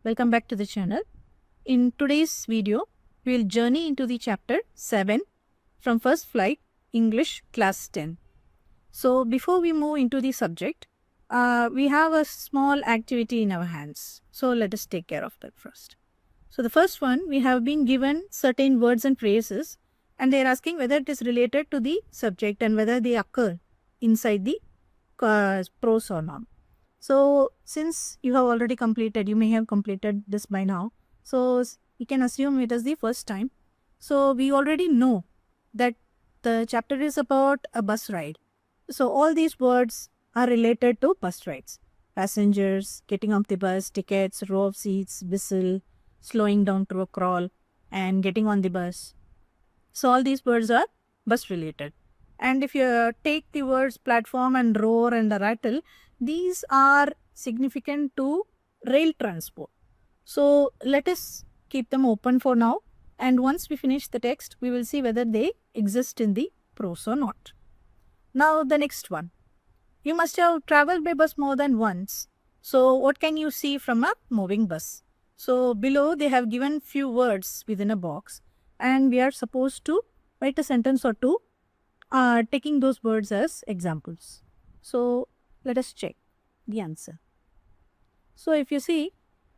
welcome back to the channel. In today's video, we will journey into the chapter 7 from First Flight English Class 10. So before we move into the subject, we have a small activity in our hands. So let us take care of that first. So the first one, we have been given certain words and phrases and they are asking whether it is related to the subject and whether they occur inside the prose or not. So since you have already completed, you may have completed this by now. So you can assume it is the first time. So we already know that the chapter is about a bus ride. So all these words are related to bus rides. Passengers, getting off the bus, tickets, row of seats, whistle, slowing down to a crawl, and getting on the bus. So all these words are bus related. And if you take the words platform and roar and the rattle, these are significant to rail transport. So let us keep them open for now. And once we finish the text, we will see whether they exist in the prose or not. Now the next one. You must have traveled by bus more than once. So what can you see from a moving bus? So below they have given few words within a box and we are supposed to write a sentence or two taking those words as examples. So let us check the answer. So if you see,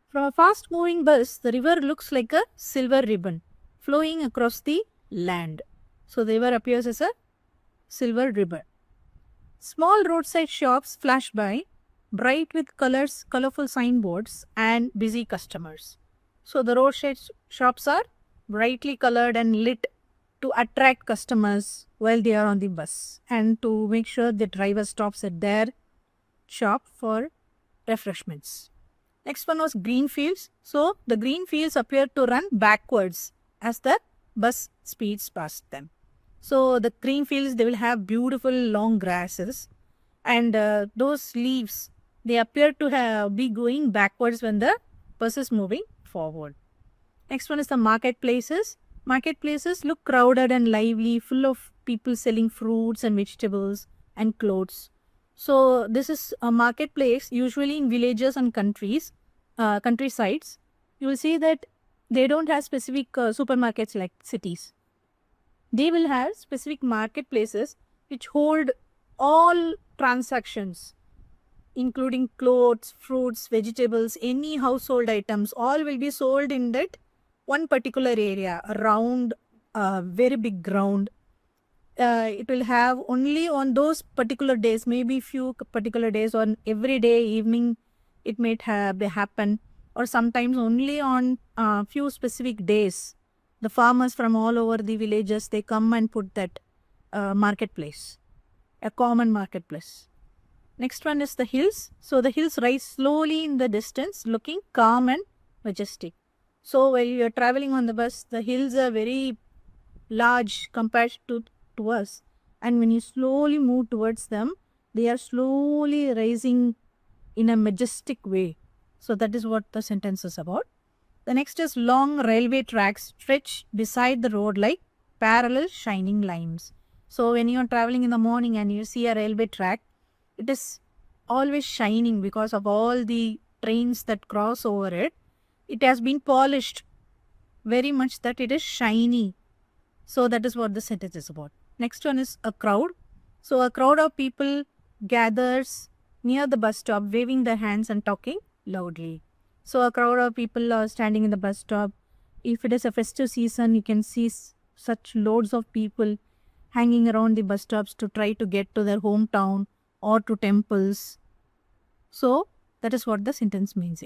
from a fast moving bus, the river looks like a silver ribbon flowing across the land. So the river appears as a silver ribbon. Small roadside shops flash by, bright with colors, colorful signboards and busy customers. So the roadside shops are brightly colored and lit to attract customers while they are on the bus and to make sure the driver stops at their shop for refreshments. Next one was green fields. So the green fields appear to run backwards as the bus speeds past them. So the green fields, they will have beautiful long grasses and those leaves, they appear to be going backwards when the bus is moving forward. Next one is the marketplaces. Marketplaces look crowded and lively, full of people selling fruits and vegetables and clothes. So this is a marketplace usually in villages and countrysides. You will see that they don't have specific supermarkets like cities. They will have specific marketplaces which hold all transactions, including clothes, fruits, vegetables, any household items, all will be sold in that one particular area, around a very big ground. It will have only on those particular days, maybe few particular days, on every day evening it might happen, or sometimes only on few specific days. The farmers from all over the villages, they come and put that marketplace, a common marketplace. Next one is the hills. So the hills rise slowly in the distance, looking calm and majestic. So while you are traveling on the bus, the hills are very large compared to us. And when you slowly move towards them, they are slowly rising in a majestic way. So that is what the sentence is about. The next is long railway tracks stretch beside the road like parallel shining lines. So when you are traveling in the morning and you see a railway track, it is always shining because of all the trains that cross over it. It has been polished very much that it is shiny. So that is what the sentence is about. Next one is a crowd. So a crowd of people gathers near the bus stop, waving their hands and talking loudly. So a crowd of people are standing in the bus stop. If it is a festive season, you can see such loads of people hanging around the bus stops to try to get to their hometown or to temples. So that is what the sentence means.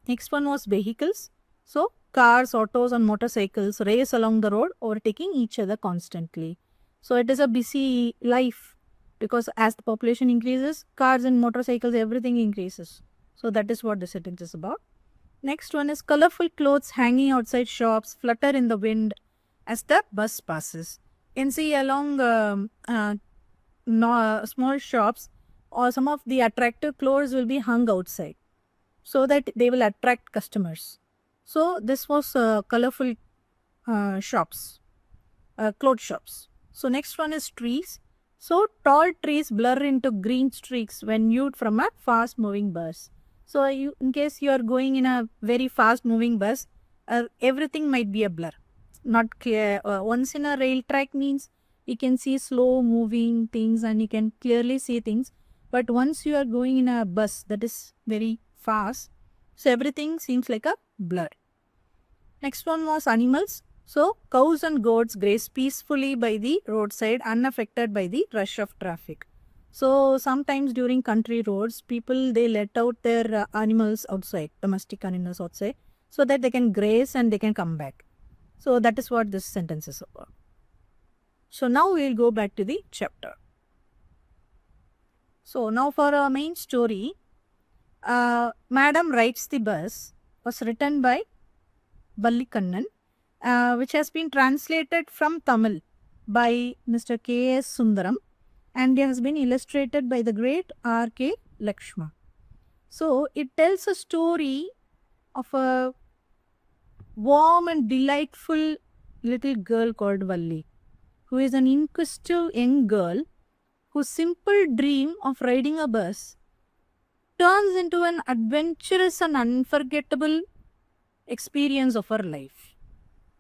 Next one was vehicles. So cars, autos and motorcycles race along the road, overtaking each other constantly. So it is a busy life because as the population increases, cars and motorcycles, everything increases. So that is what the sentence is about. Next one is colorful clothes hanging outside shops flutter in the wind as the bus passes. You can see along small shops or some of the attractive clothes will be hung outside so that they will attract customers. So this was colorful shops, cloth shops. So next one is trees. So tall trees blur into green streaks when viewed from a fast moving bus. So in case you are going in a very fast moving bus, everything might be a blur, not clear. Once in a rail track means you can see slow moving things and you can clearly see things. But once you are going in a bus that is very fast, so everything seems like a blur. Next one was animals. So cows and goats graze peacefully by the roadside, unaffected by the rush of traffic. So sometimes during country roads, people they let out their animals outside, domestic animals outside, so that they can graze and they can come back. So that is what this sentence is about. So now we will go back to the chapter. So now for our main story, Madam Rides the Bus was written by Ballikannan, which has been translated from Tamil by Mr. K.S. Sundaram and has been illustrated by the great R.K. Lakshma. So it tells a story of a warm and delightful little girl called Valli, who is an inquisitive young girl whose simple dream of riding a bus turns into an adventurous and unforgettable experience of her life.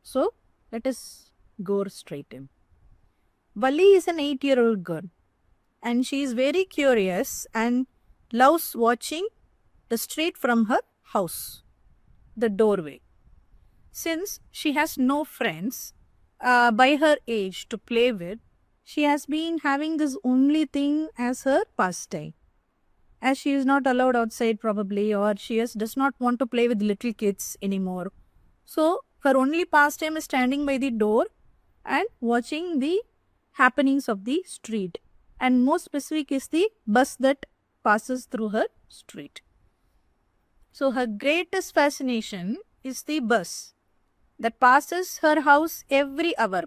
So let us go straight in. Valli is an 8-year-old girl and she is very curious and loves watching the street from her house, the doorway. Since she has no friends by her age to play with, she has been having this only thing as her pastime. As she is not allowed outside probably, or she does not want to play with little kids anymore. So her only pastime is standing by the door and watching the happenings of the street. And most specific is the bus that passes through her street. So her greatest fascination is the bus that passes her house every hour,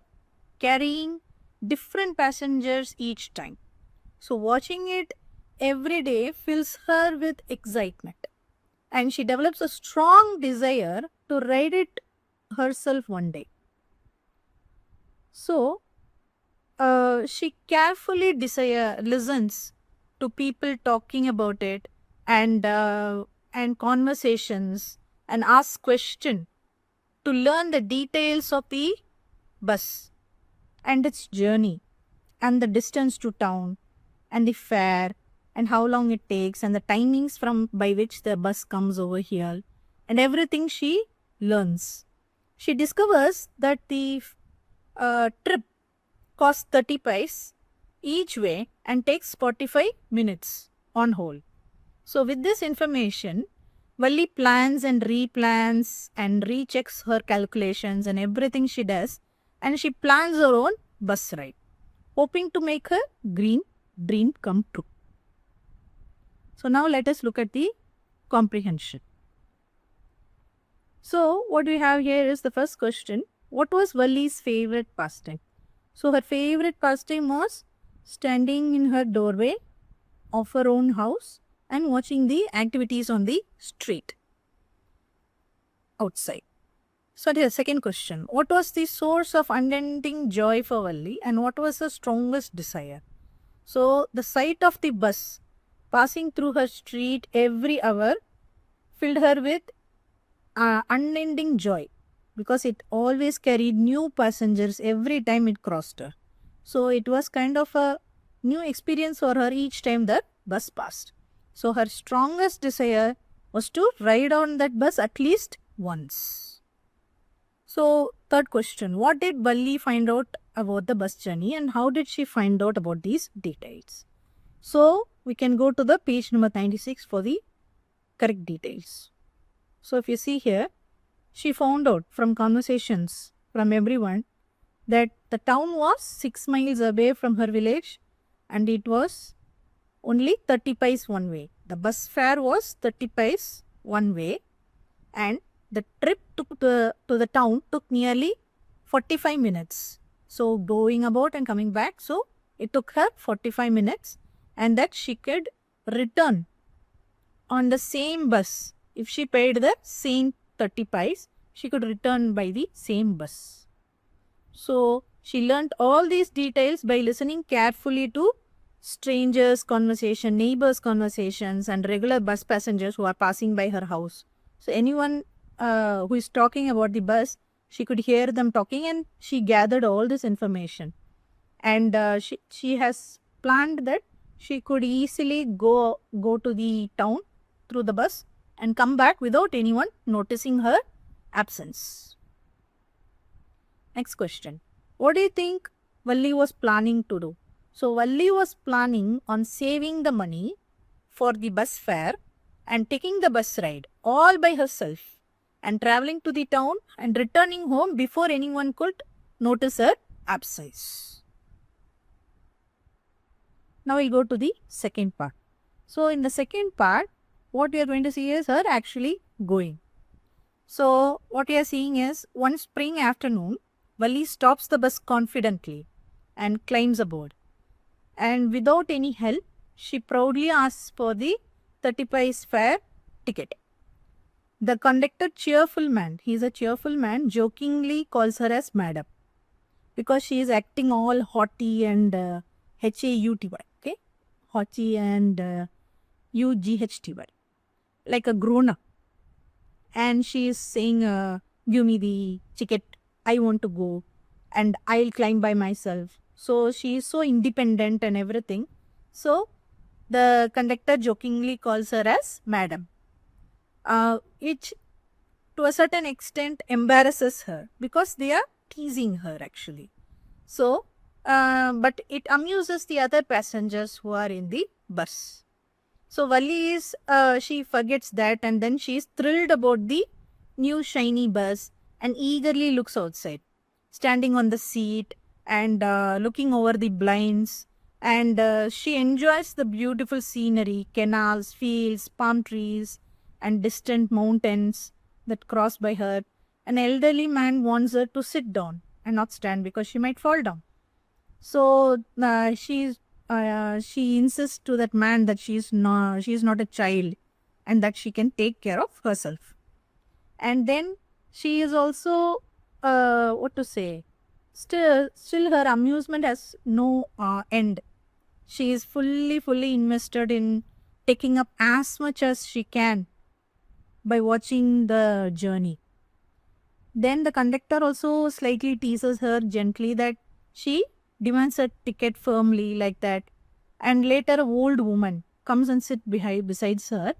carrying different passengers each time. So watching it every day fills her with excitement, and she develops a strong desire to ride it herself one day. So she carefully listens to people talking about it and conversations and asks questions to learn the details of the bus and its journey and the distance to town and the fare and how long it takes and the timings from by which the bus comes over here and everything she learns. She discovers that the trip costs 30 paise each way and takes 45 minutes on whole. So with this information, Valli plans and replans and rechecks her calculations and everything she does, and she plans her own bus ride, hoping to make her green dream come true. So now let us look at the comprehension. So what we have here is the first question. What was Valli's favorite pastime? So her favorite pastime was standing in her doorway of her own house and watching the activities on the street outside. So the second question. What was the source of unending joy for Valli and what was her strongest desire? So the sight of the bus passing through her street every hour filled her with unending joy because it always carried new passengers every time it crossed her. So it was kind of a new experience for her each time the bus passed. So her strongest desire was to ride on that bus at least once. So third question, what did Valli find out about the bus journey and how did she find out about these details? So we can go to the page number 96 for the correct details. So if you see here, she found out from conversations from everyone that the town was 6 miles away from her village and it was only 30 paise one way. The bus fare was 30 paise one way and the trip to the town took nearly 45 minutes. So going about and coming back, so it took her 45 minutes and that she could return on the same bus. If she paid the same 30 paise, she could return by the same bus. So she learnt all these details by listening carefully to strangers' conversation, neighbors' conversations, and regular bus passengers who are passing by her house. So anyone who is talking about the bus, she could hear them talking, and she gathered all this information. And she has planned that she could easily go to the town through the bus and come back without anyone noticing her absence. Next question. What do you think Valli was planning to do? So Valli was planning on saving the money for the bus fare and taking the bus ride all by herself and traveling to the town and returning home before anyone could notice her absence. Now we'll go to the second part. So in the second part, what we are going to see is her actually going. So what we are seeing is one spring afternoon, Valli stops the bus confidently and climbs aboard. And without any help, she proudly asks for the 30 paise fare ticket. The conductor, cheerful man, he is a cheerful man, jokingly calls her as madam because she is acting all haughty and H-A-U-T-Y, okay? Haughty and U-G-H-T-Y, like a grown-up. And she is saying, give me the ticket, I want to go and I'll climb by myself. So she is so independent and everything. So the conductor jokingly calls her as madam. Which to a certain extent embarrasses her because they are teasing her actually. So, but it amuses the other passengers who are in the bus. So Valli is, she forgets that and then she is thrilled about the new shiny bus and eagerly looks outside, standing on the seat and looking over the blinds. And she enjoys the beautiful scenery, canals, fields, palm trees, and distant mountains that cross by her. An elderly man wants her to sit down and not stand because she might fall down. So she insists to that man that she is not a child and that she can take care of herself. And then she is also still her amusement has no end. She is fully invested in taking up as much as she can by watching the journey. Then the conductor also slightly teases her gently that she demands a ticket firmly like that. And later an old woman comes and sits besides her,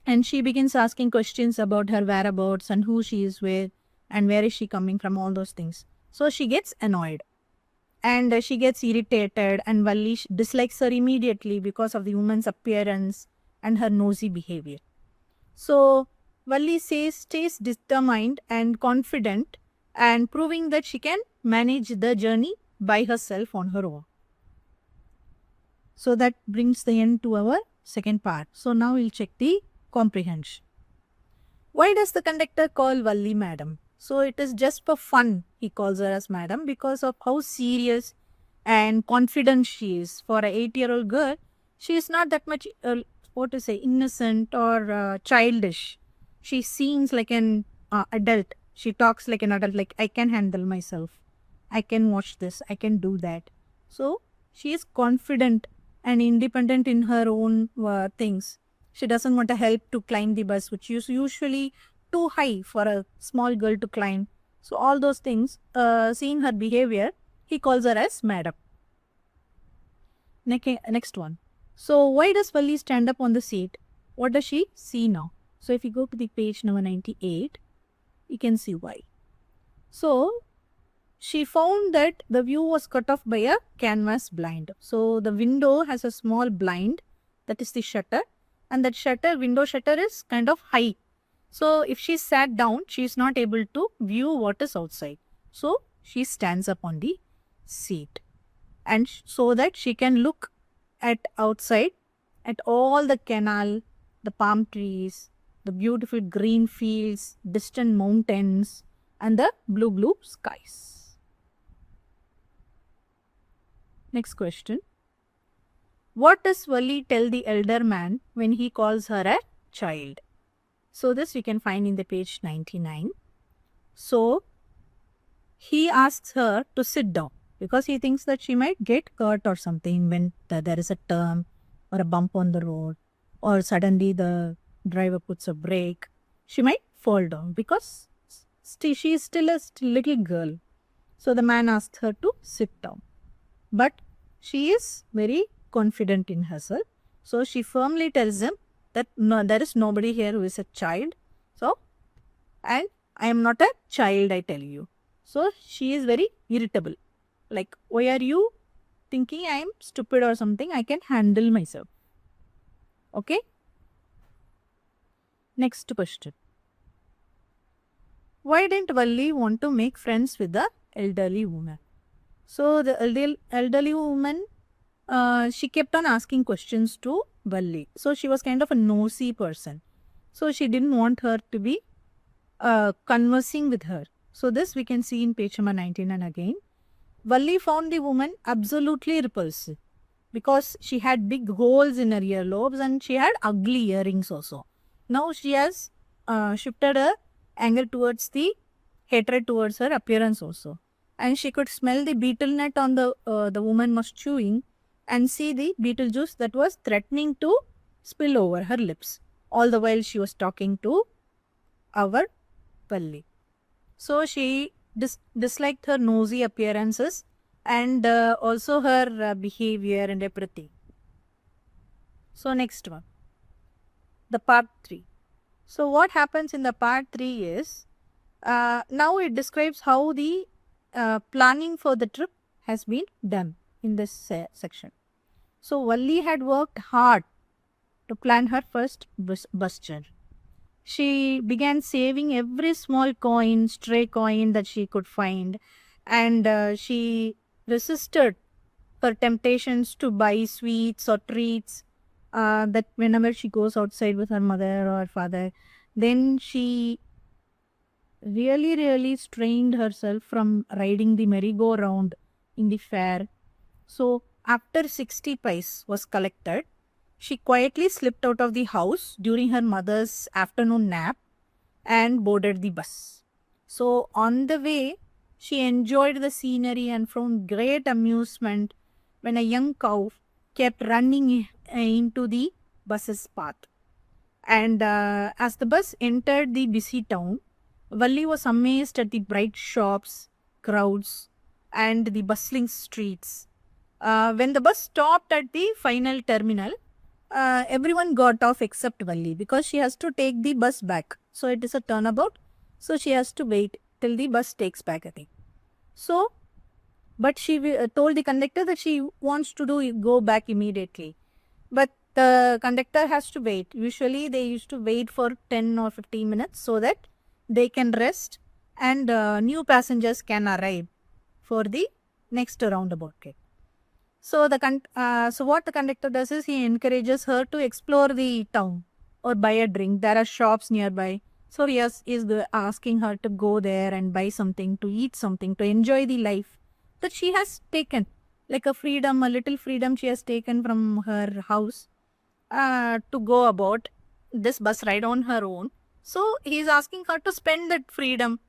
and she begins asking questions about her whereabouts and who she is with and where is she coming from, all those things. So she gets annoyed and she gets irritated, and Valli dislikes her immediately because of the woman's appearance and her nosy behavior. So Valli stays determined and confident and proving that she can manage the journey by herself on her own. So that brings the end to our second part. So now we'll check the comprehension. Why does the conductor call Valli madam? So it is just for fun he calls her as madam because of how serious and confident she is. For an 8-year-old girl, she is not that much innocent or childish. She seems like an adult. She talks like an adult, like I can handle myself. I can watch this. I can do that. So she is confident and independent in her own things. She doesn't want to help to climb the bus, which is usually too high for a small girl to climb. So all those things, seeing her behavior, he calls her as madam. Next one. So why does Valli stand up on the seat? What does she see now? So if you go to the page number 98, you can see why. So she found that the view was cut off by a canvas blind. So the window has a small blind, that is the shutter, and that window shutter is kind of high. So if she sat down, she is not able to view what is outside. So she stands up on the seat, and so that she can look at outside at all the canal, the palm trees, the beautiful green fields, distant mountains, and the blue skies. Next question. What does Valli tell the elder man when he calls her a child? So this we can find in the page 99. So he asks her to sit down because he thinks that she might get hurt or something when there is a turn or a bump on the road, or suddenly the driver puts a brake. She might fall down because she is still a little girl. So the man asks her to sit down. But she is very confident in herself. So she firmly tells him that no, there is nobody here who is a child. So, and I am not a child, I tell you. So she is very irritable. Like, why are you thinking I am stupid or something? I can handle myself. Okay. Next question. Why didn't Valli want to make friends with the elderly woman? So the elderly woman, she kept on asking questions to Valli. So she was kind of a nosy person. So she didn't want her to be conversing with her. So this we can see in page number 19 and again. Valli found the woman absolutely repulsive because she had big holes in her earlobes and she had ugly earrings also. Now she has shifted her anger towards the hatred towards her appearance also. And she could smell the betel nut on the woman was chewing and see the betel juice that was threatening to spill over her lips. All the while she was talking to our Valli. So she disliked her nosy appearances and also her behavior and everything. So next one, the part 3. So what happens in the part 3 is, now it describes how the planning for the trip has been done in this section. So Valli had worked hard to plan her first bus journey. She began saving every small coin, stray coin that she could find, and she resisted her temptations to buy sweets or treats that whenever she goes outside with her mother or father. Then she really strained herself from riding the merry-go-round in the fair. So after 60 pice was collected, she quietly slipped out of the house during her mother's afternoon nap and boarded the bus. So on the way, she enjoyed the scenery and found great amusement when a young cow kept running into the bus's path. And as the bus entered the busy town, Valli was amazed at the bright shops, crowds, and the bustling streets. When the bus stopped at the final terminal, everyone got off except Valli because she has to take the bus back. So it is a turnabout. So she has to wait till the bus takes back again. So, but she told the conductor that she wants to go back immediately. But the conductor has to wait. Usually they used to wait for 10 or 15 minutes so that they can rest and new passengers can arrive for the next roundabout gate. So so what the conductor does is he encourages her to explore the town or buy a drink. There are shops nearby. So yes, is asking her to go there and buy something, to eat something, to enjoy the life that she has taken, like a little freedom she has taken from her house to go about this bus ride on her own. So he is asking her to spend that freedom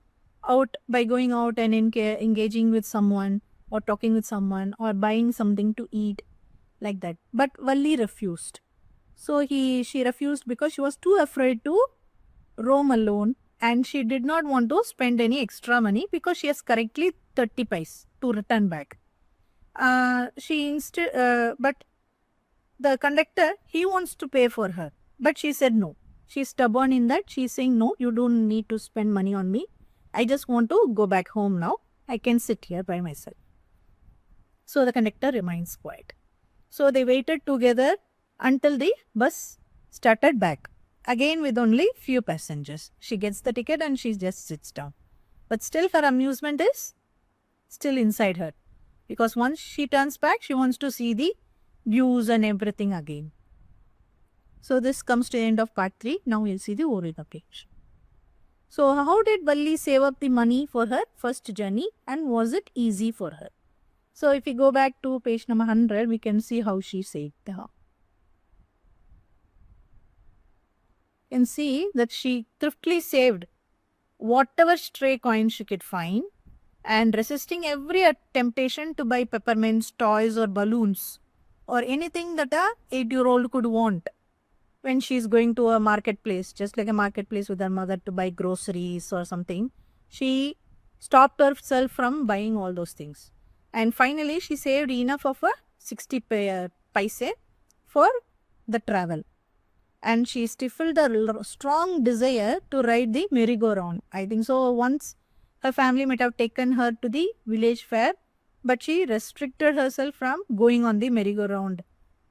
out by going out and engaging with someone or talking with someone or buying something to eat, like that. But Valli refused. So she refused because she was too afraid to roam alone and she did not want to spend any extra money because she has correctly 30 pice to return back. But the conductor, he wants to pay for her, but she said no. She's stubborn in that. She's saying, no, you don't need to spend money on me. I just want to go back home now. I can sit here by myself. So the conductor remains quiet. So they waited together until the bus started back. Again with only few passengers. She gets the ticket and she just sits down. But still her amusement is still inside her. Because once she turns back, she wants to see the views and everything again. So this comes to the end of part 3. Now we'll see the oral page. So how did Valli save up the money for her first journey and was it easy for her? So if we go back to page number 100, we can see how she saved her. You can see that she thriftily saved whatever stray coins she could find and resisting every temptation to buy peppermints, toys or balloons or anything that a 8-year-old could want when she's going to a marketplace, just like a marketplace with her mother to buy groceries or something. She stopped herself from buying all those things. And finally, she saved enough of a 60 paise for the travel. And she stifled a strong desire to ride the merry-go-round. I think so once her family might have taken her to the village fair, but she restricted herself from going on the merry-go-round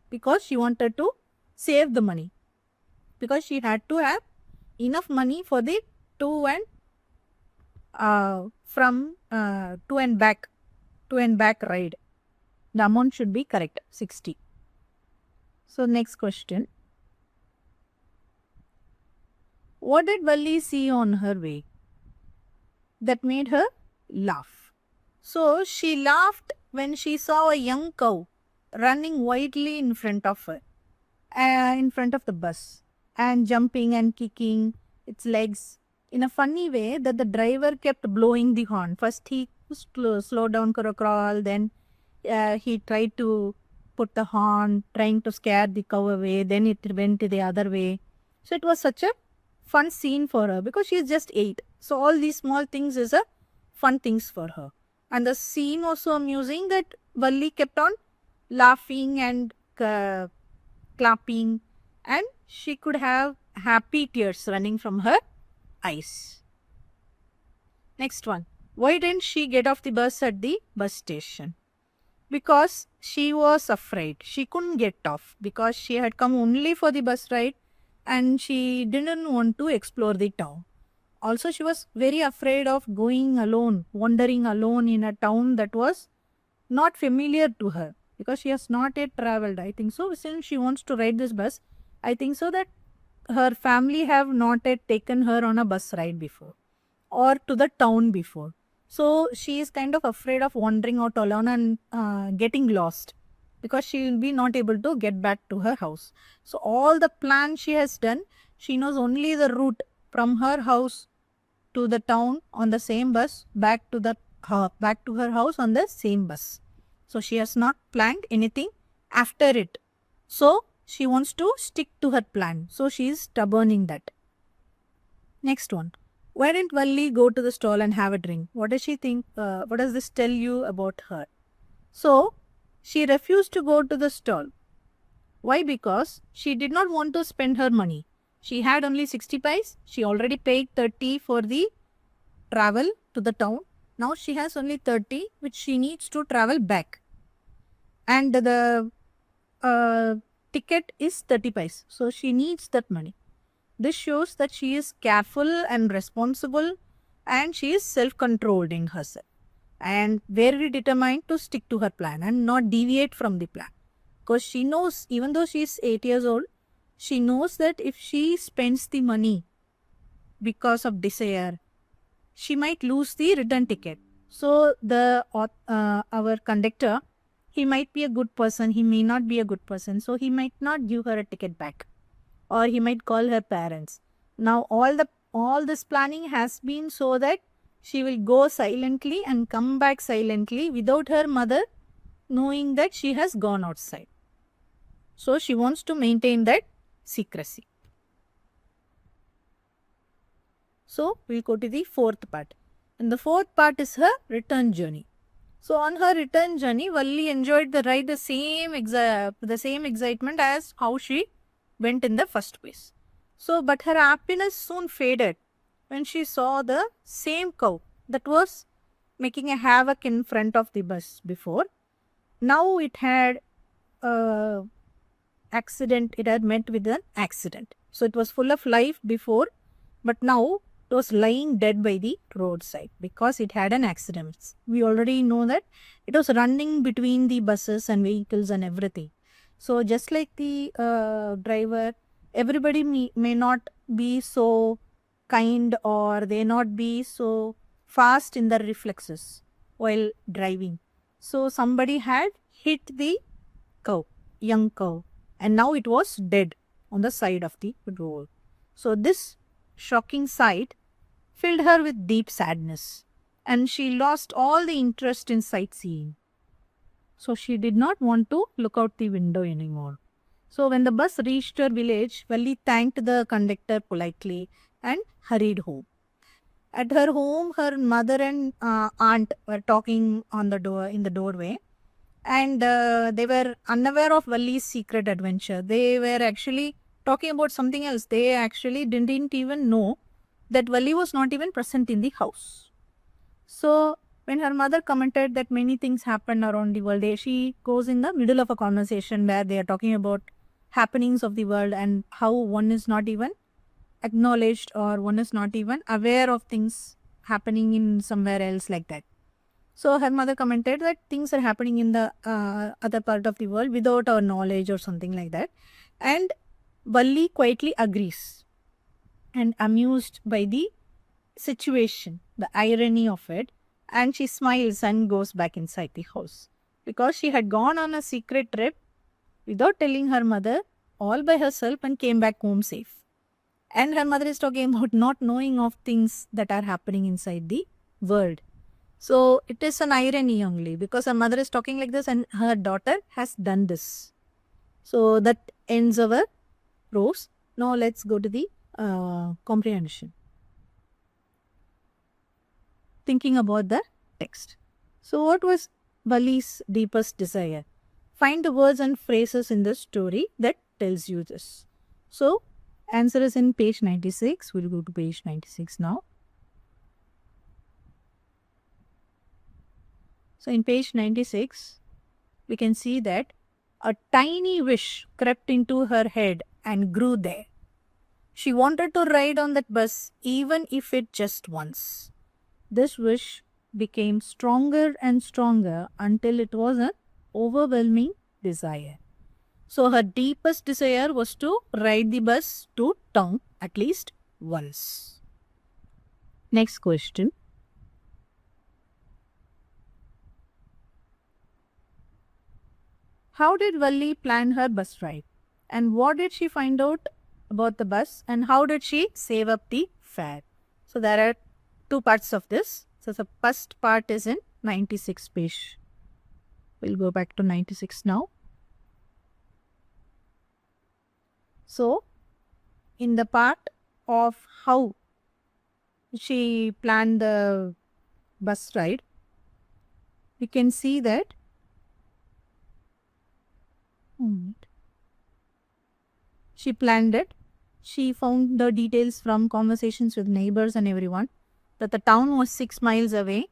because she wanted to save the money. Because she had to have enough money for the to and back ride. The amount should be correct, 60. So next question. What did Valli see on her way that made her laugh? So she laughed when she saw a young cow running wildly in front of her, in front of the bus, and jumping and kicking its legs in a funny way that the driver kept blowing the horn. First he slowed down for a crawl, then he tried to put the horn, trying to scare the cow away, then it went the other way. So it was such a fun scene for her because she is just 8. So all these small things is a fun things for her. And the scene was so amusing that Valli kept on laughing and clapping, and she could have happy tears running from her eyes. Next one. Why didn't she get off the bus at the bus station? Because she was afraid. She couldn't get off because she had come only for the bus ride and she didn't want to explore the town. Also, she was very afraid of going alone, wandering alone in a town that was not familiar to her because she has not yet traveled. I think so. Since she wants to ride this bus, I think so that her family have not yet taken her on a bus ride before or to the town before. So she is kind of afraid of wandering out alone and getting lost because she will be not able to get back to her house. So all the plan she has done, she knows only the route from her house to the town on the same bus, back to her house on the same bus. So she has not planned anything after it. So she wants to stick to her plan. So she is stubborn in that. Next one. Why didn't Valli go to the stall and have a drink? What does she think? What does this tell you about her? So she refused to go to the stall. Why? Because she did not want to spend her money. She had only 60 paise. She already paid 30 for the travel to the town. Now she has only 30 which she needs to travel back. And the ticket is 30 paise. So she needs that money. This shows that she is careful and responsible and she is self-controlled in herself and very determined to stick to her plan and not deviate from the plan. Because she knows, even though she is 8 years old, she knows that if she spends the money because of desire, she might lose the return ticket. So our conductor, he might be a good person, he may not be a good person. So he might not give her a ticket back, or he might call her parents. Now all this planning has been so that she will go silently and come back silently without her mother knowing that she has gone outside. So she wants to maintain that secrecy. So we'll go to the fourth part. And the fourth part is her return journey. So on her return journey, Valli enjoyed the ride the same excitement as how she went in the first place. So, but her happiness soon faded when she saw the same cow that was making a havoc in front of the bus before. Now it had it had met with an accident. So it was full of life before, but now it was lying dead by the roadside because it had an accident. We already know that it was running between the buses and vehicles and everything. So just like the driver, everybody may not be so kind or they not be so fast in their reflexes while driving. So somebody had hit the cow, young cow, and now it was dead on the side of the road. So this shocking sight filled her with deep sadness. and she lost all the interest in sightseeing. So she did not want to look out the window anymore. So when the bus reached her village, Valli thanked the conductor politely and hurried home. At her home, her mother and aunt were talking on the door in the doorway, and they were unaware of Valli's secret adventure. They were actually talking about something else. They actually didn't even know that Valli was not even present in the house. So when her mother commented that many things happen around the world, she goes in the middle of a conversation where they are talking about happenings of the world and how one is not even acknowledged or one is not even aware of things happening in somewhere else like that. So her mother commented that things are happening in the other part of the world without our knowledge or something like that. And Valli quietly agrees and amused by the situation, the irony of it, and she smiles and goes back inside the house because she had gone on a secret trip without telling her mother all by herself and came back home safe. And her mother is talking about not knowing of things that are happening inside the world. So it is an irony only because her mother is talking like this and her daughter has done this. So that ends our prose. Now let's go to the comprehension. Thinking about the text. So what was Valli's deepest desire? Find the words and phrases in the story that tells you this. So answer is in page 96. We'll go to page 96 now. So in page 96, we can see that a tiny wish crept into her head and grew there. She wanted to ride on that bus even if it just once. This wish became stronger and stronger until it was an overwhelming desire. So her deepest desire was to ride the bus to town at least once. Next question. How did Valli plan her bus ride? And what did she find out about the bus? And how did she save up the fare? So there are two parts of this. So the first part is in 96 page. We'll go back to 96 now. So in the part of how she planned the bus ride, we can see that she planned it. She found the details from conversations with neighbors and everyone that the town was 6 miles away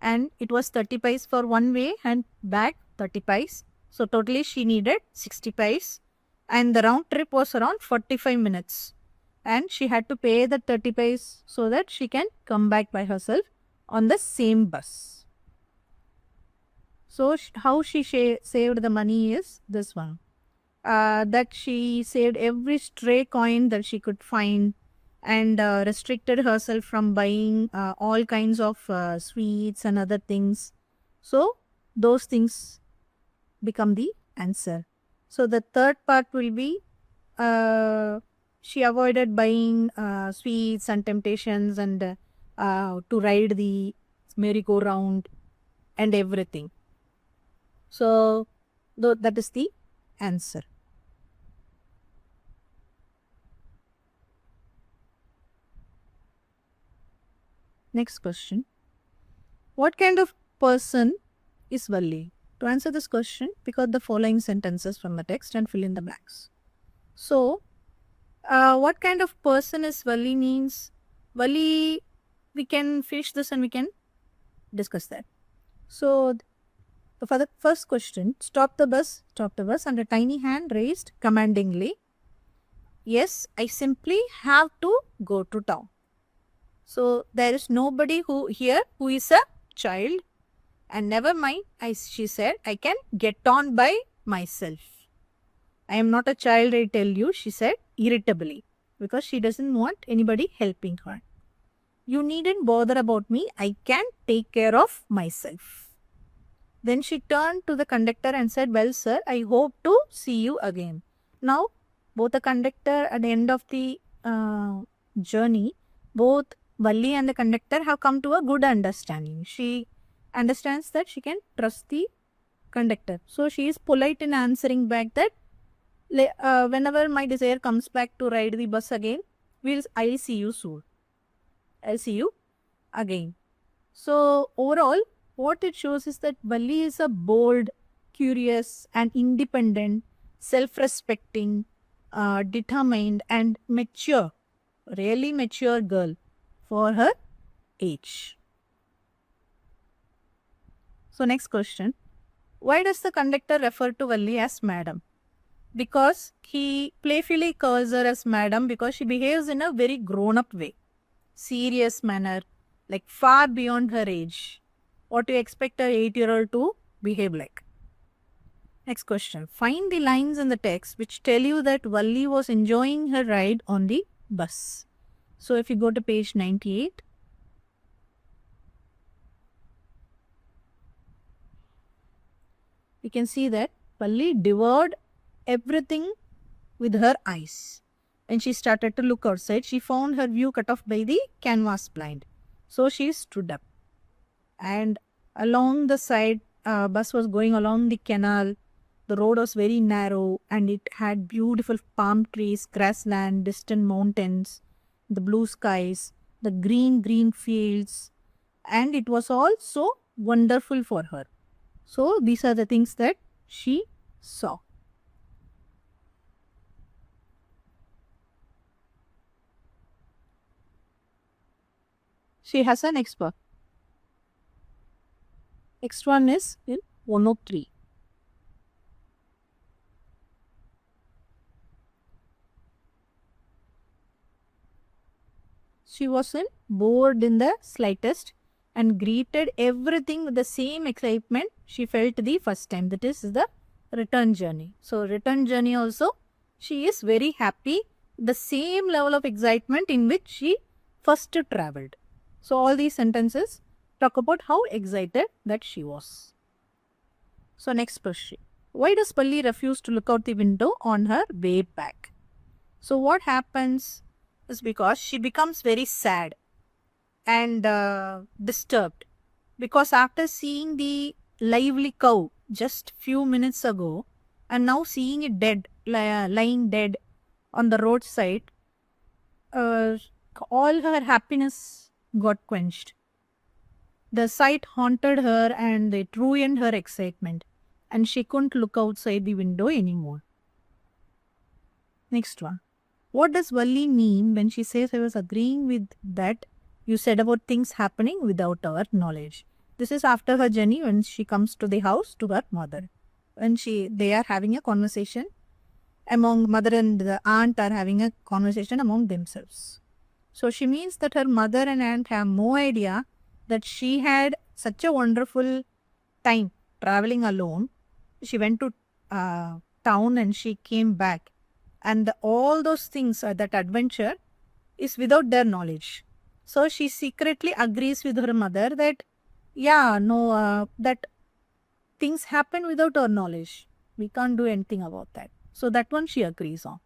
and it was 30 paise for one way and back 30 paise. So totally she needed 60 paise and the round trip was around 45 minutes. And she had to pay the 30 paise so that she can come back by herself on the same bus. So how she saved the money is this one. That she saved every stray coin that she could find and restricted herself from buying all kinds of sweets and other things. So those things become the answer. So the third part will be she avoided buying sweets and temptations and to ride the merry-go-round and everything. So that is the answer. Next question. What kind of person is Valli? To answer this question, pick out the following sentences from the text and fill in the blanks. So, what kind of person is Valli means? Valli, we can finish this and we can discuss that. So, for the first question, stop the bus, and a tiny hand raised commandingly. Yes, I simply have to go to town. So there is nobody who is a child, and never mind, she said, I can get on by myself. I am not a child, I tell you, she said irritably, because she doesn't want anybody helping her. You needn't bother about me, I can take care of myself. Then she turned to the conductor and said, well, sir, I hope to see you again. Now, both the conductor at the end of the journey, both Valli and the conductor have come to a good understanding. She understands that she can trust the conductor. So she is polite in answering back that whenever my desire comes back to ride the bus again, I'll see you soon. I'll see you again. So overall, what it shows is that Valli is a bold, curious and independent, self-respecting, determined and mature, really mature girl for her age. So next question. Why does the conductor refer to Valli as madam? Because he playfully calls her as madam because she behaves in a very grown-up way, serious manner, like far beyond her age. What do you expect an 8-year-old to behave like? Next question. Find the lines in the text which tell you that Valli was enjoying her ride on the bus. So if you go to page 98, we can see that Valli devoured everything with her eyes. When she started to look outside, she found her view cut off by the canvas blind. So she stood up. And along the side, bus was going along the canal. The road was very narrow and it had beautiful palm trees, grassland, distant mountains, the blue skies, the green fields. And it was all so wonderful for her. So these are the things that she saw. She has an expert. Next one is in 103. She wasn't bored in the slightest and greeted everything with the same excitement she felt the first time. That is the return journey. So return journey also, she is very happy. The same level of excitement in which she first traveled. So all these sentences talk about how excited that she was. So next question. Why does Valli refuse to look out the window on her way back? So what happens is because she becomes very sad and disturbed. Because after seeing the lively cow just few minutes ago and now seeing it dead, lying dead on the roadside, all her happiness got quenched. The sight haunted her and it ruined her excitement, and she couldn't look outside the window anymore. Next one. What does Valli mean when she says I was agreeing with that you said about things happening without our knowledge? This is after her journey when she comes to the house to her mother. When they are having a conversation among mother and the aunt are having a conversation among themselves. So she means that her mother and aunt have no idea that she had such a wonderful time traveling alone. She went to town and she came back. And all those things, that adventure is without their knowledge. So she secretly agrees with her mother that, that things happen without our knowledge. We can't do anything about that. So that one she agrees on.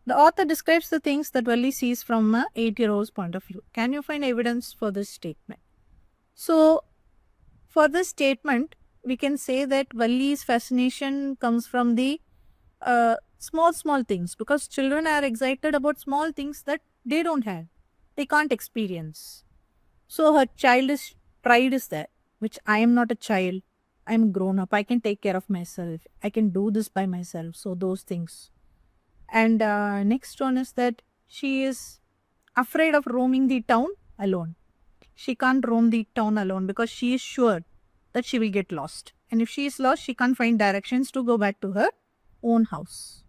The author describes the things that Valli sees from an 8-year-old's point of view. Can you find evidence for this statement? So, for this statement, we can say that Valli's fascination comes from the small things, because children are excited about small things that they don't have. They can't experience. So, her childish pride is there, which I am not a child. I am grown up. I can take care of myself. I can do this by myself. So, those things. And next one is that she is afraid of roaming the town alone. She can't roam the town alone because she is sure that she will get lost. And if she is lost, she can't find directions to go back to her own house.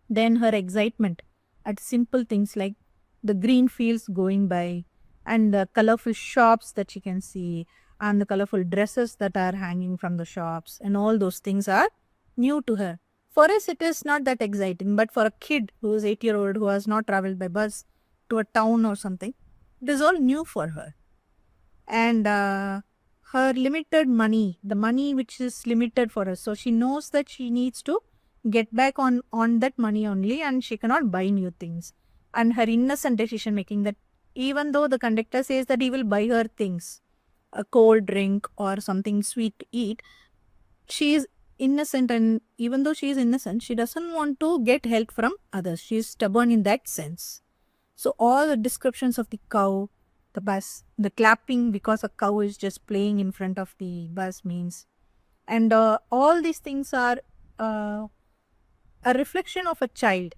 Then her excitement at simple things like the green fields going by and the colorful shops that she can see and the colorful dresses that are hanging from the shops, and all those things are new to her. For us, it is not that exciting, but for a kid who is 8-year-old who has not traveled by bus to a town or something, it is all new for her. And her limited money, the money which is limited for her, so she knows that she needs to get back on that money only, and she cannot buy new things. and her innocent decision making, that even though the conductor says that he will buy her things, a cold drink or something sweet to eat, she is innocent, and even though she is innocent, she doesn't want to get help from others. She is stubborn in that sense. So all the descriptions of the cow, the bus, the clapping because a cow is just playing in front of the bus means, and all these things are a reflection of a child,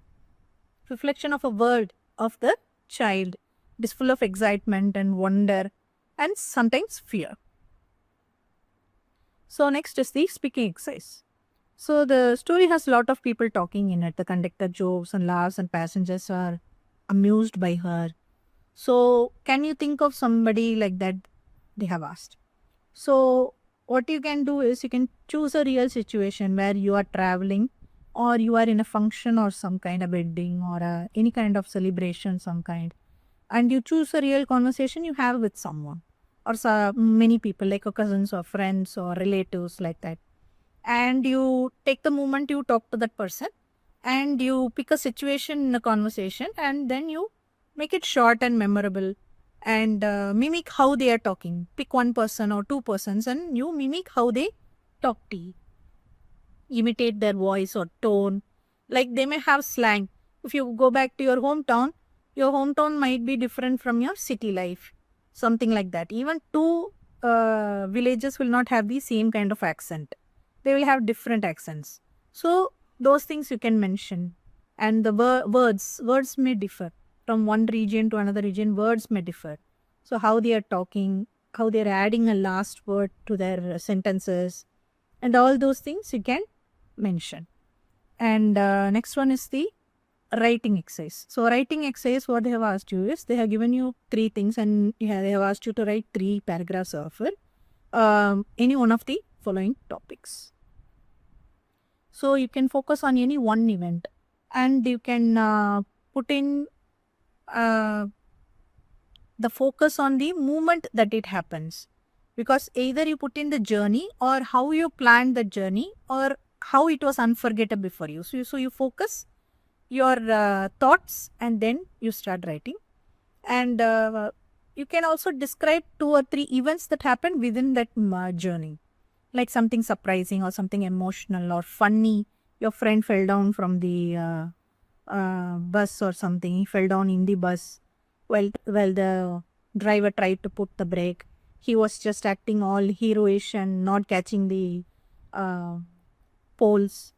reflection of a world of the child. It is full of excitement and wonder and sometimes fear. So next is the speaking exercise. So the story has a lot of people talking in it. The conductor jokes and laughs and passengers are amused by her. So can you think of somebody like that they have asked? So what you can do is you can choose a real situation where you are traveling or you are in a function or some kind of wedding or any kind of celebration, some kind, and you choose a real conversation you have with someone or many people like your cousins or friends or relatives like that, and you take the moment you talk to that person and you pick a situation in a conversation and then you make it short and memorable and mimic how they are talking. Pick one person or two persons and you mimic how they talk to you. Imitate their voice or tone. Like they may have slang. If you go back to your hometown might be different from your city life. Something like that. Even two villages will not have the same kind of accent. They will have different accents. So those things you can mention. And the words may differ. From one region to another region, words may differ. So how they are talking, how they are adding a last word to their sentences, and all those things you can mention. And next one is the writing exercise. So writing exercise, what they have asked you is, they have given you three things and they have asked you to write 3 paragraphs of it, any one of the following topics. So you can focus on any one event and you can put in the focus on the moment that it happens, because either you put in the journey or how you planned the journey or how it was unforgettable for you. So you focus your thoughts and then you start writing. And you can also describe 2 or 3 events that happened within that journey, like something surprising or something emotional or funny. Your friend fell down from the bus or something. He fell down in the bus. Well, the driver tried to put the brake. He was just acting all heroish and not catching the poles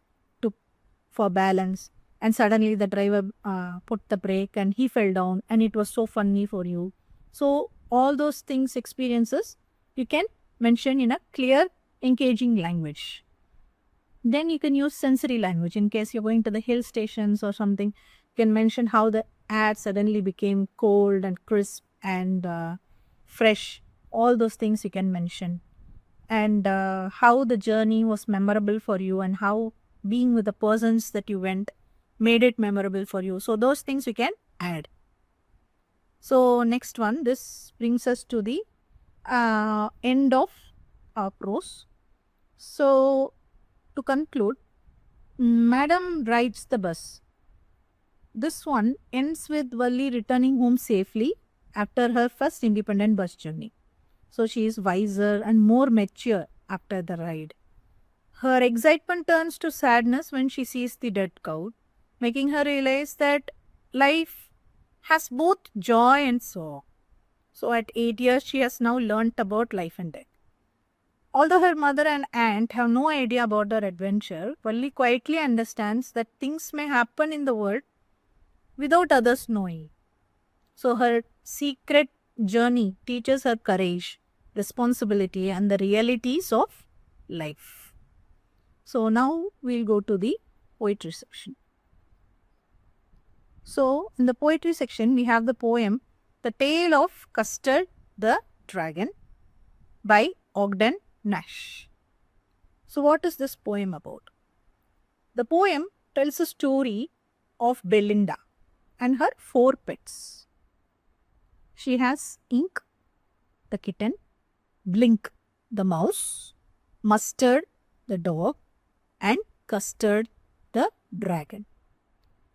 for balance. And suddenly the driver put the brake and he fell down, and it was so funny for you. So all those things, experiences, you can mention in a clear, engaging language. Then you can use sensory language. In case you're going to the hill stations or something, you can mention how the air suddenly became cold and crisp and fresh. All those things you can mention. And how the journey was memorable for you and how being with the persons that you went made it memorable for you. So those things you can add. So next one, this brings us to the end of our prose. So to conclude, Madam rides the bus. This one ends with Valli returning home safely after her first independent bus journey. So she is wiser and more mature after the ride. Her excitement turns to sadness when she sees the dead cow, making her realize that life has both joy and sorrow. So at 8 years, she has now learnt about life and death. Although her mother and aunt have no idea about her adventure, Valli quietly understands that things may happen in the world without others knowing. So her secret journey teaches her courage, responsibility, and the realities of life. So now we'll go to the poetry section. So in the poetry section, we have the poem The Tale of Custard the Dragon by Ogden Nash. So what is this poem about? The poem tells a story of Belinda and her 4 pets. She has Ink, the kitten, Blink, the mouse, Mustard, the dog, and Custard, the dragon.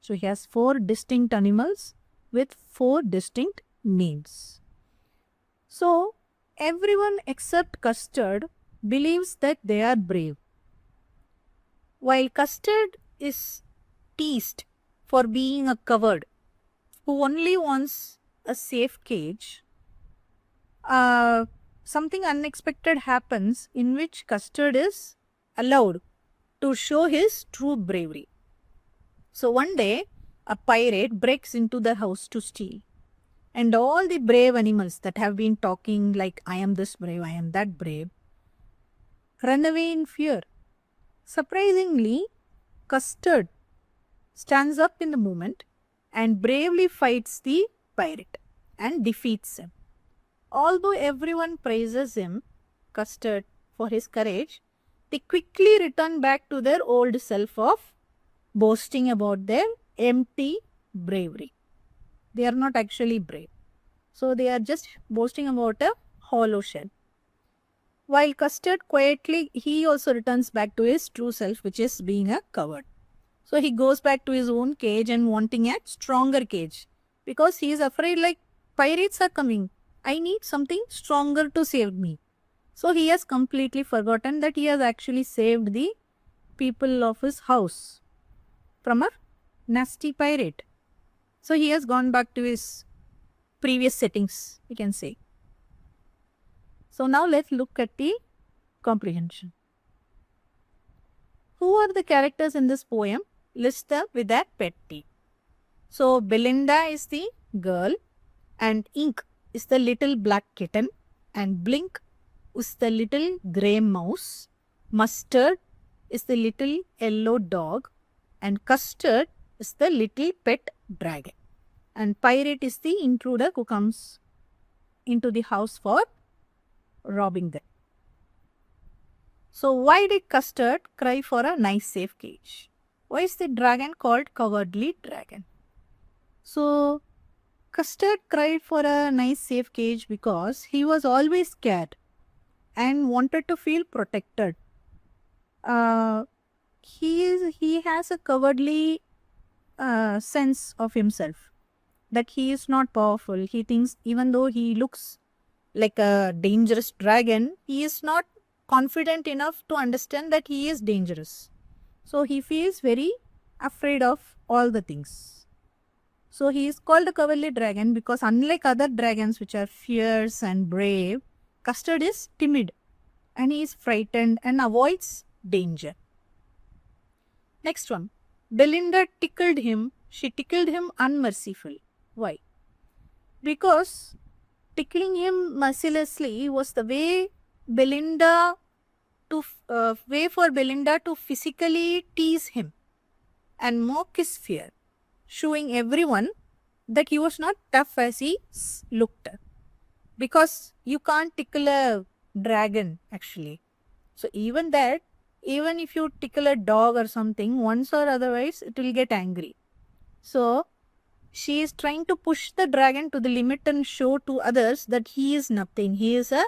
So he has 4 distinct animals with 4 distinct names. So, everyone except Custard believes that they are brave. While Custard is teased for being a coward who only wants a safe cage, something unexpected happens in which Custard is allowed to show his true bravery. So one day, a pirate breaks into the house to steal. And all the brave animals that have been talking like, I am this brave, I am that brave, run away in fear. Surprisingly, Custard stands up in the moment and bravely fights the pirate and defeats him. Although everyone praises him, Custard, for his courage, they quickly return back to their old self of boasting about their empty bravery. They are not actually brave. So they are just boasting about a hollow shell. While Custard quietly, he also returns back to his true self, which is being a coward. So he goes back to his own cage and wanting a stronger cage because he is afraid like pirates are coming. I need something stronger to save me. So he has completely forgotten that he has actually saved the people of his house from a nasty pirate. So he has gone back to his previous settings, we can say. So now let's look at the comprehension. Who are the characters in this poem? List them with a pet name. So Belinda is the girl and Ink is the little black kitten and Blink is the little grey mouse. Mustard is the little yellow dog and Custard is the little pet dragon. And Pirate is the intruder who comes into the house for robbing them. So why did Custard cry for a nice safe cage? Why is the dragon called Cowardly Dragon? So Custard cried for a nice safe cage because he was always scared and wanted to feel protected. He has a cowardly sense of himself, that he is not powerful. He thinks even though he looks like a dangerous dragon, he is not confident enough to understand that he is dangerous. So he feels very afraid of all the things. So he is called a cowardly dragon because unlike other dragons which are fierce and brave, Custard is timid and he is frightened and avoids danger. Next one. Belinda tickled him. She tickled him unmercifully. Why? Because tickling him mercilessly was the way for Belinda to physically tease him and mock his fear, showing everyone that he was not tough as he looked. Because you can't tickle a dragon actually. So even if you tickle a dog or something, once or otherwise it will get angry. So she is trying to push the dragon to the limit and show to others that he is nothing. He is a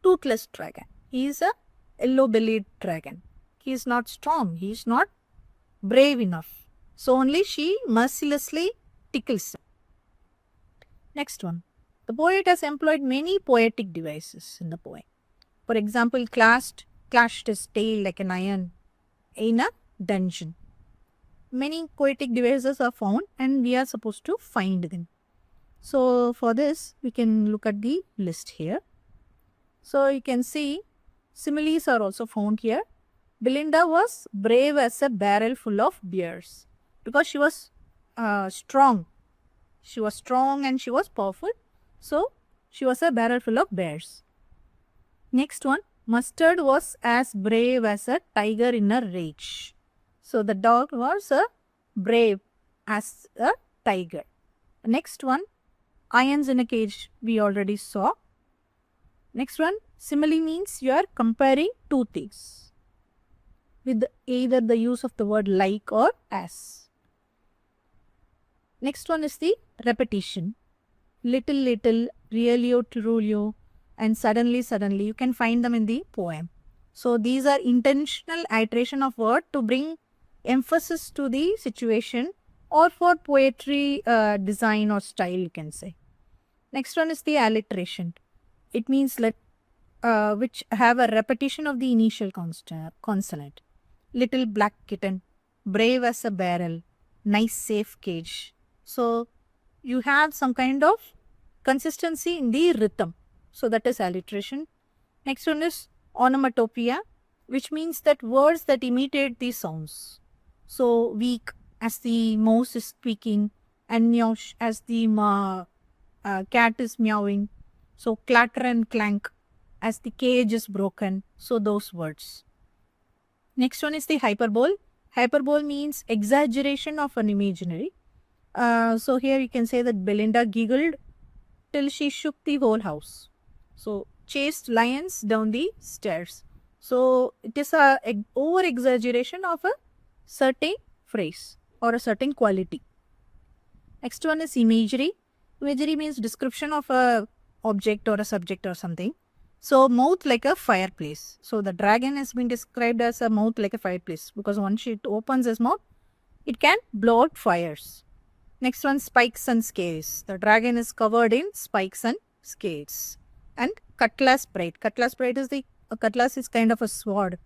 toothless dragon. He is a yellow-bellied dragon. He is not strong. He is not brave enough. So only she mercilessly tickles him. Next one. The poet has employed many poetic devices in the poem. For example, clashed his tail like an iron in a dungeon. Many poetic devices are found and we are supposed to find them. So for this, we can look at the list here. So you can see similes are also found here. Belinda was brave as a barrel full of bears because she was strong. She was strong and she was powerful. So she was a barrel full of bears. Next one. Mustard was as brave as a tiger in a rage. So the dog was brave as a tiger. Next one, irons in a cage, we already saw. Next one, simile means you are comparing two things with either the use of the word like or as. Next one is the repetition. Little, little, realio, trulio, and suddenly, suddenly. You can find them in the poem. So these are intentional iteration of word to bring emphasis to the situation or for poetry design or style, you can say. Next one is the alliteration. It means which have a repetition of the initial consonant. Little black kitten, brave as a barrel, nice safe cage. So you have some kind of consistency in the rhythm. So that is alliteration. Next one is onomatopoeia, which means that words that imitate the sounds. So weak as the mouse is squeaking, and nyosh as the cat is meowing. So clatter and clank as the cage is broken. So those words. Next one is the hyperbole. Hyperbole means exaggeration of an imaginary. So here you can say that Belinda giggled till she shook the whole house. So chased lions down the stairs. So it is a over exaggeration of a certain phrase or a certain quality. Next one is imagery. Imagery means description of a object or a subject or something. So mouth like a fireplace. So the dragon has been described as a mouth like a fireplace because once it opens its mouth, it can blow out fires. Next one, spikes and scales. The dragon is covered in spikes and scales. And cutlass braid. Cutlass braid is a cutlass is kind of a sword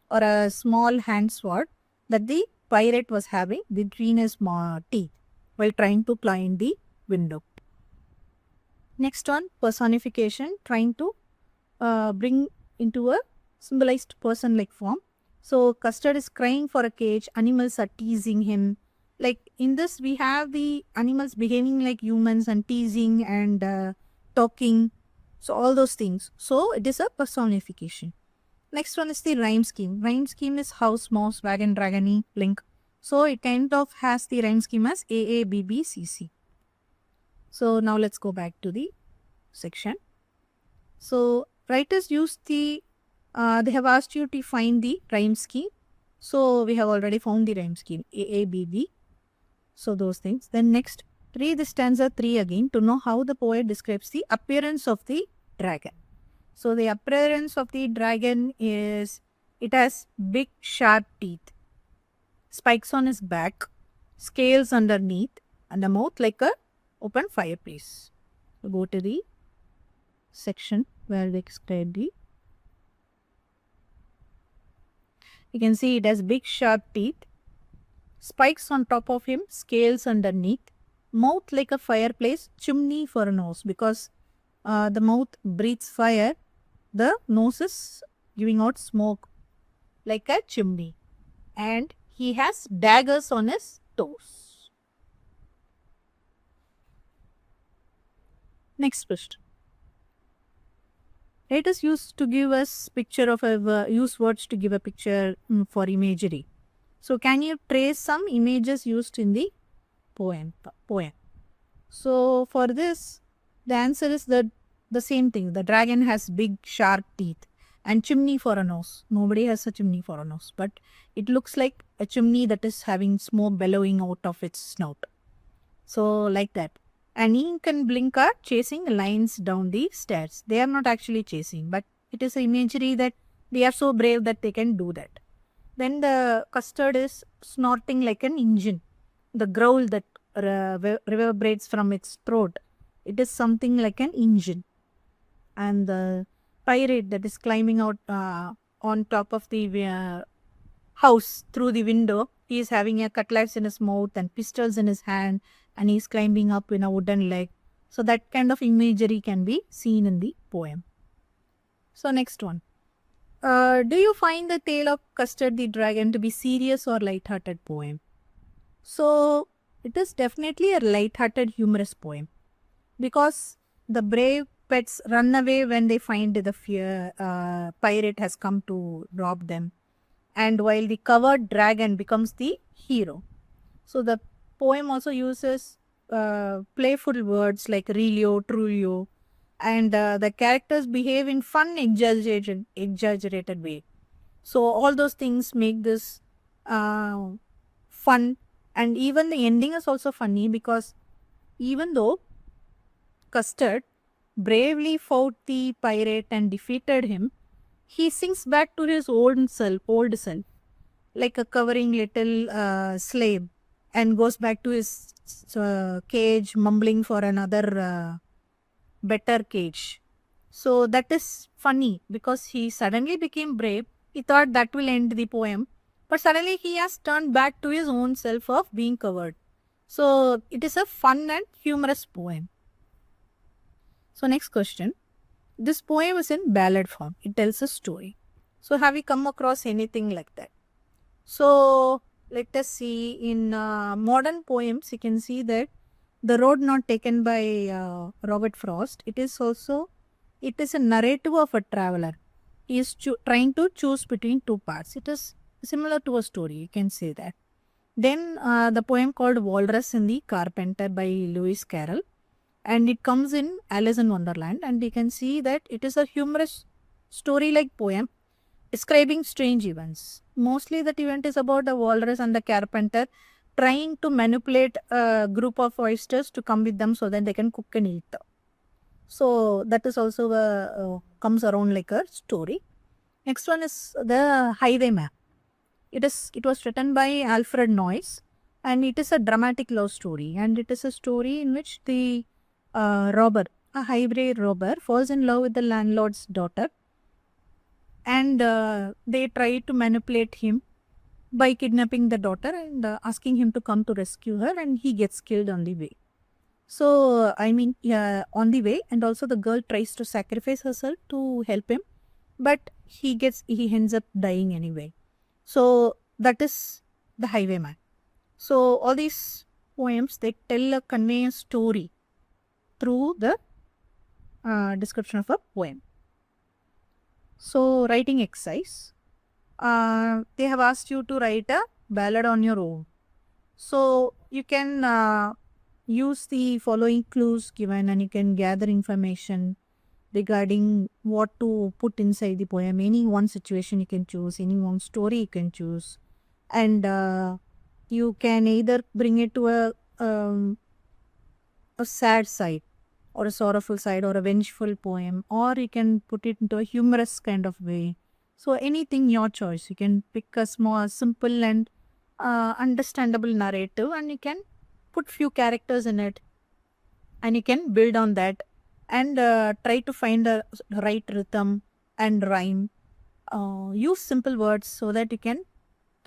or a small hand sword that the pirate was having between his teeth while trying to climb the window. Next one, personification, trying to bring into a symbolized person-like form. So Custard is crying for a cage. Animals are teasing him. Like in this, we have the animals behaving like humans and teasing and talking. So all those things. So it is a personification. Next one is the rhyme scheme. Rhyme scheme is house, mouse, wagon, dragony, link. So it kind of has the rhyme scheme as AABBCC. So now let's go back to the section. So writers use they have asked you to find the rhyme scheme. So we have already found the rhyme scheme AABB. So those things. Then next, read the stanza 3 again to know how the poet describes the appearance of the dragon. So the appearance of the dragon is, it has big sharp teeth, spikes on his back, scales underneath, and a mouth like a open fireplace. So go to the section where they describe the. You can see it has big sharp teeth, spikes on top of him, scales underneath, mouth like a fireplace, chimney for a nose because the mouth breathes fire, the nose is giving out smoke like a chimney, and he has daggers on his toes. Next question. Let us use to give us picture of a use words to give a picture for imagery. So can you trace some images used in the poem? So for this, the answer is the same thing. The dragon has big sharp teeth and chimney for a nose. Nobody has a chimney for a nose, but it looks like a chimney that is having smoke bellowing out of its snout. So like that. And ink and blink are chasing lions down the stairs. They are not actually chasing, but it is an imagery that they are so brave that they can do that. Then the custard is snorting like an engine. The growl that reverberates from its throat, it is something like an engine. And the pirate that is climbing out on top of the house through the window, he is having a cutlass in his mouth and pistols in his hand, and he is climbing up in a wooden leg. So that kind of imagery can be seen in the poem. So next one. Do you find the tale of Custard the Dragon to be serious or light-hearted poem? So it is definitely a light-hearted humorous poem because the brave pets run away when they find the pirate has come to rob them, and while the covered dragon becomes the hero. So the poem also uses playful words like relio, trulio, and the characters behave in fun, exaggerated way. So all those things make this fun, and even the ending is also funny because even though Custard bravely fought the pirate and defeated him, he sinks back to his old self, like a covering little slave, and goes back to his cage, mumbling for another better cage. So that is funny because he suddenly became brave. He thought that will end the poem, but suddenly he has turned back to his own self of being covered. So it is a fun and humorous poem. So next question. This poem is in ballad form. It tells a story. So have you come across anything like that? So let us see, in modern poems, you can see that The Road Not Taken by Robert Frost, it is a narrative of a traveler. He is trying to choose between two paths. It is similar to a story, you can say that. Then the poem called Walrus in the Carpenter by Lewis Carroll, and it comes in Alice in Wonderland, and we can see that it is a humorous story-like poem describing strange events. Mostly that event is about the walrus and the carpenter trying to manipulate a group of oysters to come with them so that they can cook and eat. So that is also comes around like a story. Next one is The Highwayman. It was written by Alfred Noyes, and it is a dramatic love story, and it is a story in which the robber, a highway robber, falls in love with the landlord's daughter, and they try to manipulate him by kidnapping the daughter and asking him to come to rescue her, and he gets killed on the way. So on the way, and also the girl tries to sacrifice herself to help him, but he ends up dying anyway. So that is The Highwayman. So all these poems, they convey a story through the description of a poem. So writing exercise, they have asked you to write a ballad on your own. So you can use the following clues given, and you can gather information regarding what to put inside the poem. Any one situation you can choose, any one story you can choose, and you can either bring it to a sad side, or a sorrowful side, or a vengeful poem, or you can put it into a humorous kind of way. So anything your choice. You can pick a small, simple and understandable narrative, and you can put few characters in it, and you can build on that, and try to find a right rhythm and rhyme. Use simple words so that you can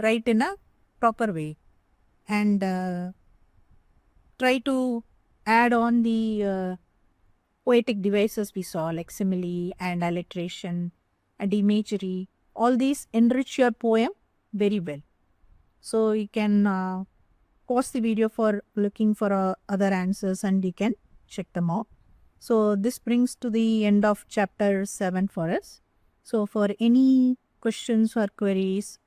write in a proper way, and try to add on the poetic devices we saw, like simile and alliteration and imagery. All these enrich your poem very well. So you can pause the video for looking for other answers, and you can check them out. So this brings to the end of chapter 7 for us. So for any questions or queries,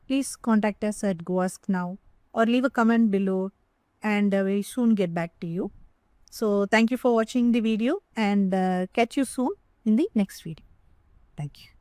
please contact us at Go Ask Now, or leave a comment below, and we'll soon get back to you. So thank you for watching the video, and catch you soon in the next video. Thank you.